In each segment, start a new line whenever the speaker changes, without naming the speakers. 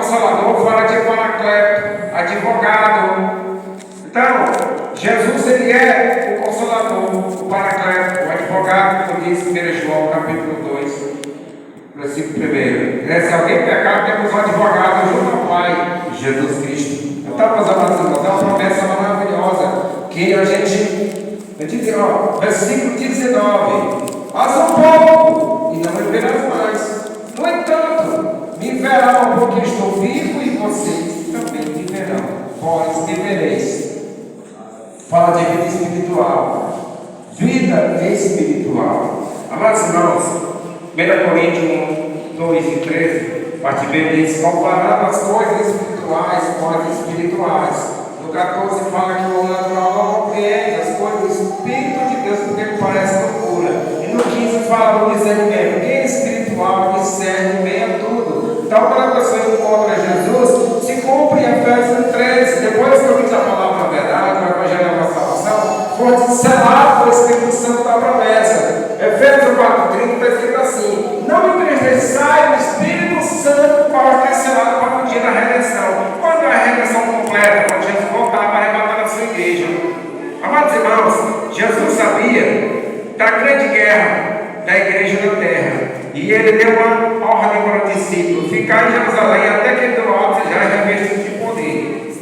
Consolador fala de Paracleto, advogado. Então, Jesus ele é o Consolador, o Paracleto, o advogado, como diz 1 João capítulo 2, versículo 1. Se alguém pecar, temos um advogado junto ao Pai, Jesus Cristo. Então, meus amados irmãos, é uma promessa maravilhosa que a gente versículo 19: faz um pouco e não me verás mais. No entanto, me verão porque estou vivo e vocês também me verão. Vós me vereis. Fala de vida espiritual. Vida espiritual. Amados irmãos, 1 Coríntios 2 e 13, parte B diz: comparando as coisas espirituais com as espirituais. No 14 fala que o natural não compreende as coisas do Espírito de Deus porque ele parece loucura. E no 15 fala do discernimento. Quem é espiritual discerne bem a tudo. Então, quando a pessoa encontra Jesus, se cumpre Efésios 13. Depois que eu diz a palavra da verdade, o Evangelho da salvação, foi selado pelo Espírito Santo da promessa. Efésios 4:30 está escrito assim: não entristeçai o Espírito Santo para que é selado para o dia da redenção. Quando é a redenção completa? Quando Jesus voltar para arrebatar a sua igreja. Amados irmãos, Jesus sabia da grande guerra da igreja na terra. E ele deu uma ordem para o discípulo: ficar em Jerusalém até que do alto seja revestido de poder.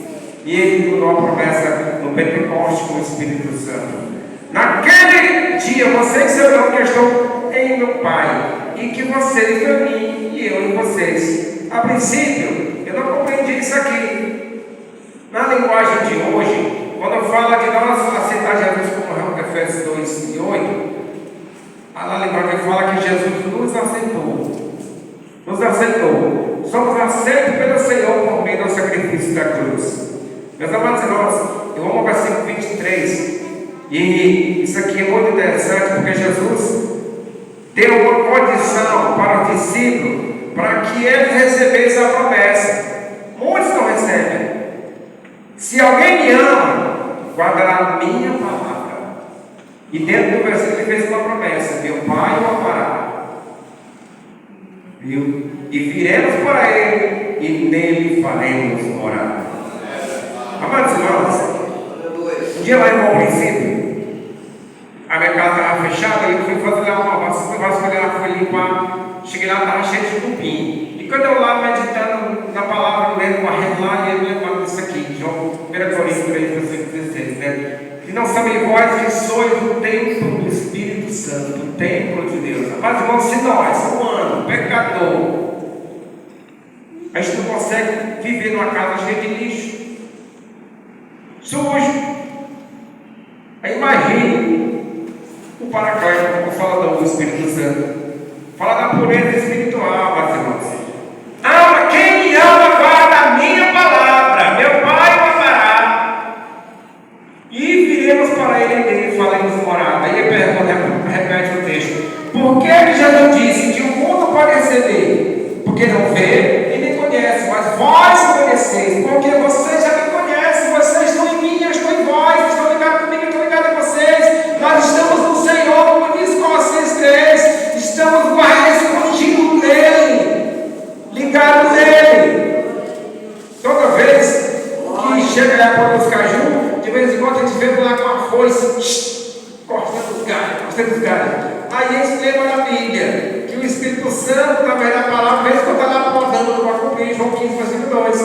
E ele deu uma promessa no Pentecoste com o Espírito Santo. Naquele dia vocês saberão que eu estou em meu Pai, e que vocês em mim e eu em vocês. A princípio, eu não compreendi isso aqui. Na linguagem de hoje, quando fala de nós aceitar Jesus como Efésios 2 e 8, a linguagem fala que Jesus nos aceitou. Nos aceitou. Somos aceitos pelo Senhor por meio do sacrifício da cruz. Meus amados irmãos, eu amo o versículo 23. E isso aqui é muito interessante porque Jesus deu uma condição para os discípulos para que eles recebessem a promessa. Muitos não recebem. Se alguém me ama, guardará a minha palavra. E dentro do versículo ele fez uma promessa: meu Pai o amará. Viu? E viremos para ele e nele faremos morar. Amados irmãos, um dia lá em Bom Princípio, a minha casa estava fechada e eu fui fazer lá uma vasculhar, fui limpar. Cheguei lá, estava cheio de cupim. E quando eu lá meditando na palavra, lendo uma lá, e eu lembrando disso aqui, João 1 Coríntios 3, versículo 16, né? Que não sabem vós que sois o templo do Espírito Santo, o templo de Deus. Mas irmãos, se nós, humano, pecador, a gente não consegue viver numa casa cheia de lixo, sujo. Aí imagine o Paracleto, o Consolador do Espírito Santo. Fala da pureza espiritual, meus irmãos. Ama, quem me ama, guarda a minha palavra. Meu Pai o amará. E viremos para ele e nele faremos morada. Aí ele pergunta, repete o texto: por que Jesus disse que o mundo pode receber? Porque não vê e nem conhece, mas vós conheceis, porque vocês já me conhecem, vocês estão em mim, eu estou em vós, estão ligados comigo, eu estou ligado em vocês. Nós estamos no Senhor, como diz Colossenses 3, estamos mais escondidos nele, ligados nele. Toda vez que chega a época dos caju, de vez em quando a gente vê lá com a foice, cortando os galhos. Aí a gente lembra na Bíblia que o Espírito Santo, através da palavra, mesmo quando está lá podando para cumprir João 15, versículo 2,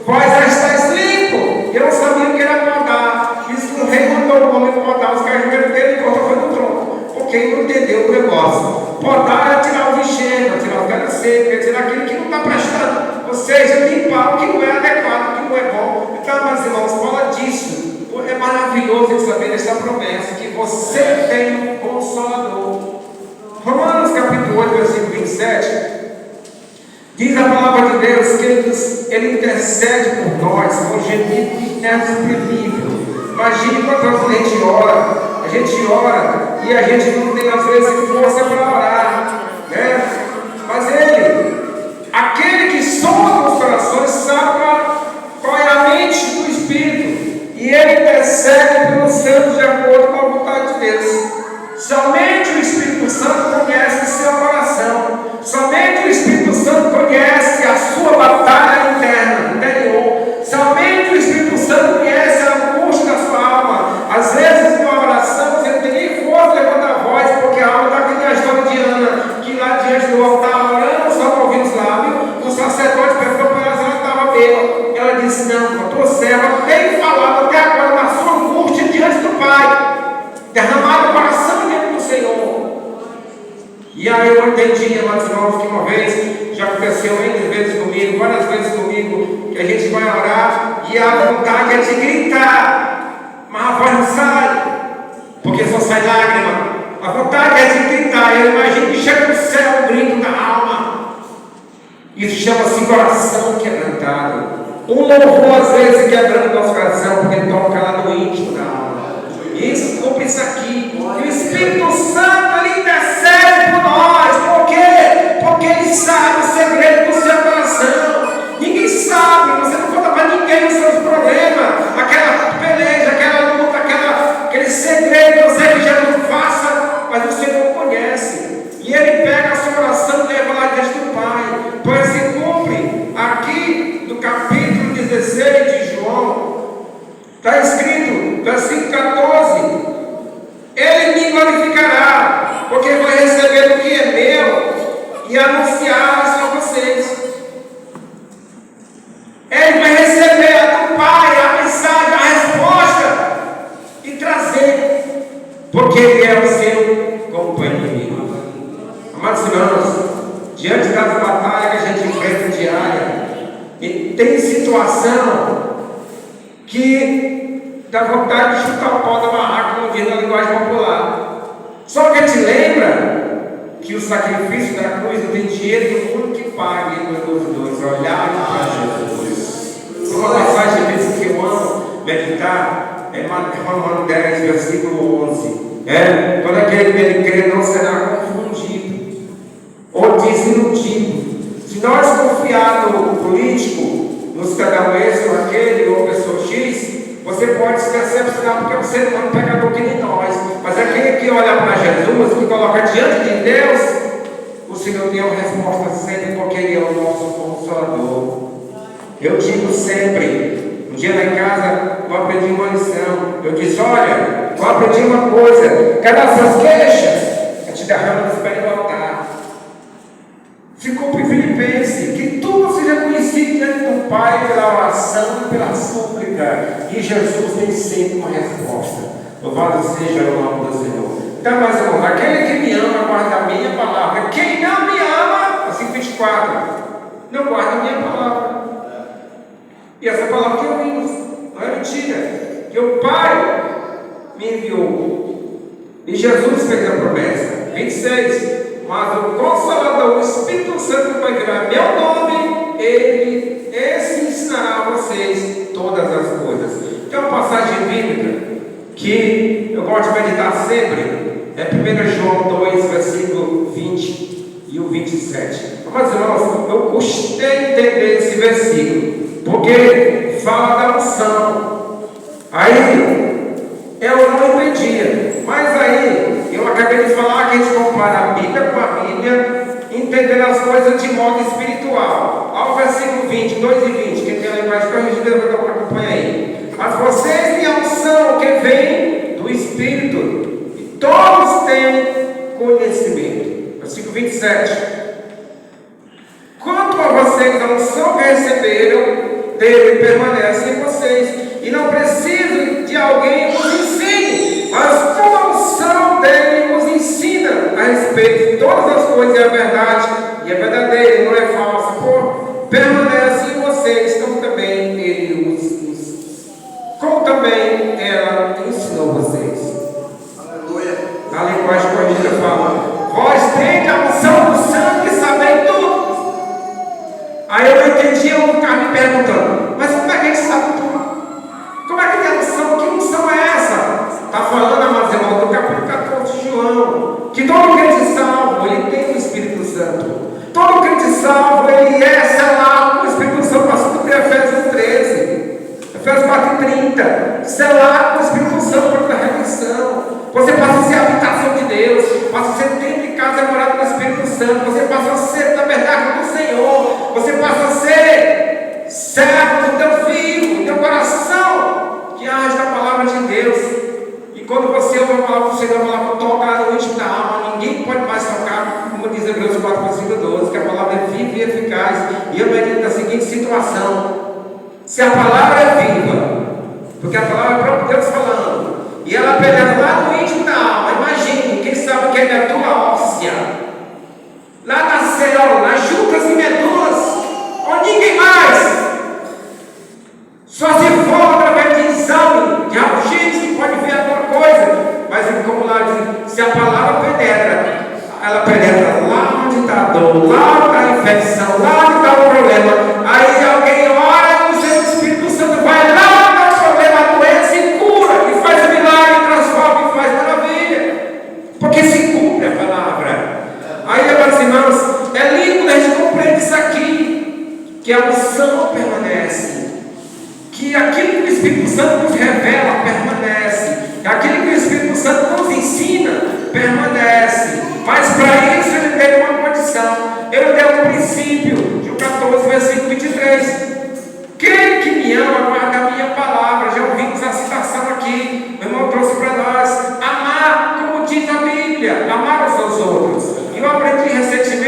vós já estáis limpo. Eu não sabia o que era podar. Isso que o rei mandou o homem podar os cajueiros dele e cortou foi no tronco, porque ele não entendeu o negócio. Podar é tirar os enxergos, é tirar os galhos secos, é tirar aquilo que não está prestando, ou seja, limpar o que não é adequado, o que não é bom. Então, meus irmãos, fala disso. É maravilhoso de saber essa promessa que você tem um Consolador. Romanos capítulo 8, versículo 27, diz a palavra de Deus que ele intercede por nós com gemido inexprimível. Imagine quantas vezes a gente ora e a gente não tem às vezes força para orar, né? Mas aquele que sonda os corações, sabe qual é a mente do Espírito, e ele intercede pelos santos de acordo com a vontade de Deus. Somente o Espírito Santo conhece o seu coração. Somente o Espírito Santo conhece a sua batalha interna. eu entendi, amados irmãos, que uma vez já aconteceu N vezes comigo, várias vezes comigo, que a gente vai orar e a vontade é de gritar, mas a voz não sai, porque só sai lágrima. A vontade é de gritar. Eu imagino que chega no céu o grito da alma. Isso chama-se coração quebrantado. Um louvor às vezes quebrando nosso coração, porque toca lá no íntimo da alma. E isso cumpre isso aqui. E o Espírito Santo ele intercede por nós. Por quê? Porque ele sabe o segredo do seu coração. Ninguém sabe. Você não conta para ninguém os seus problemas, aquela peleja, aquela luta, aquele segredo que você que Jesus faça, mas você não conhece. E ele pega a sua oração e leva lá diante do Pai. Pois se cumpre aqui no capítulo 16 de João, está escrito, versículo 14: Ele me glorificará, porque vai receber o que é meu e anunciar isso a vocês. Ele vai receber do Pai a mensagem, a resposta e trazer, porque Ele é o seu companheiro. Amados irmãos, diante das batalhas que a gente enfrenta diária, e tem situação que dá vontade de chutar o pau da barraca, como diz na linguagem popular. Só que te lembra que o sacrifício da cruz não tem dinheiro do mundo que pague pelos dois. Olhar para Jesus. Uma passagem que eu amo meditar é Romanos 10, versículo 11. Todo aquele que ele crê não será confundido ou desiludido. Se nós confiar no político, no cidadão esse ou aquele, ou pessoa X, você pode se decepcionar porque você não é um pecador que nem nós. Mas aquele que olha para Jesus, que coloca diante de Deus, o Senhor tem uma resposta sempre, porque Ele é o nosso Consolador. Eu digo sempre, um dia lá em casa eu aprendi uma lição. Eu disse: olha, eu aprendi uma coisa, cada suas queixas eu te derramo no espelho do altar. Ficou para Filipenses, que tudo seja conhecido diante do Pai pela oração e pela súplica. E Jesus tem sempre uma resposta. Louvado seja o nome do Senhor. Então, meus irmãos, aquele que me ama guarda a minha palavra. Quem não me ama, versículo 24, não guarda a minha palavra. E essa palavra que ouvimos, não é mentira, que o Pai me enviou. E Jesus fez a promessa. 26. Mas o Consolador, o Espírito Santo, vai virar meu nome, esse ensinará a vocês todas as coisas. Tem uma passagem bíblica que eu gosto de meditar sempre, é 1 João 2, versículo 20 e o 27. Mas irmãos, eu custei entender esse versículo, porque fala da unção. Aí eu não entendia, mas aí eu acabei de falar que a gente compara a Bíblia com a Bíblia, entendendo as coisas de modo espiritual. Ao versículo 20, 2 e 20, quem tem a linguagem corrigida, acompanha aí. Mas vocês têm a unção que vem do Espírito, e todos têm conhecimento. Versículo 27. Quanto a vocês, a unção que receberam dele permanece em vocês, e não precisam de alguém que os ensine, mas com a unção dele nos ensina a respeito de todas as coisas, e a verdade, e a verdadeira, não é falsa, permanece em vocês, como também ele como também ela ensinou vocês. Aleluia. Na linguagem corrigida fala: vós tende a unção do sangue e sabem tudo. Aí eu entendi, eu ficava me perguntando: mas como é que a gente sabe tudo? Como é que tem a unção? Que unção é essa? Está falando, amados irmãos, do capítulo 14 de João, que todo crente salvo, ele tem o Espírito Santo. Todo crente salvo, ele é selado com o Espírito Santo, para cumprir Efésios 13. Efésios 4:30, selado com o Espírito Santo para a redenção. Você passa a ser a habitação de Deus, passa a ser dentro de casa morado do Espírito Santo, você passa a ser tabernáculo do Senhor, você passa a ser servo do teu filho, do teu coração, que age na palavra de Deus. E quando você ouve a palavra do Senhor, a palavra toca no íntimo da alma, ninguém pode mais tocar, como diz Hebreus 4, versículo 12, que a palavra é viva e eficaz. E eu medito na seguinte situação: se a palavra é viva, porque a palavra é o próprio Deus falando, e ela penetra lá no íntimo da alma, imagine, quem sabe que é da tua óssea, oração permanece, que aquilo que o Espírito Santo nos revela permanece, que aquilo que o Espírito Santo nos ensina permanece. Mas para isso ele deu uma condição, ele deu um princípio, João 14, versículo 23. Quem que me ama guarda a minha palavra. Já ouvimos a citação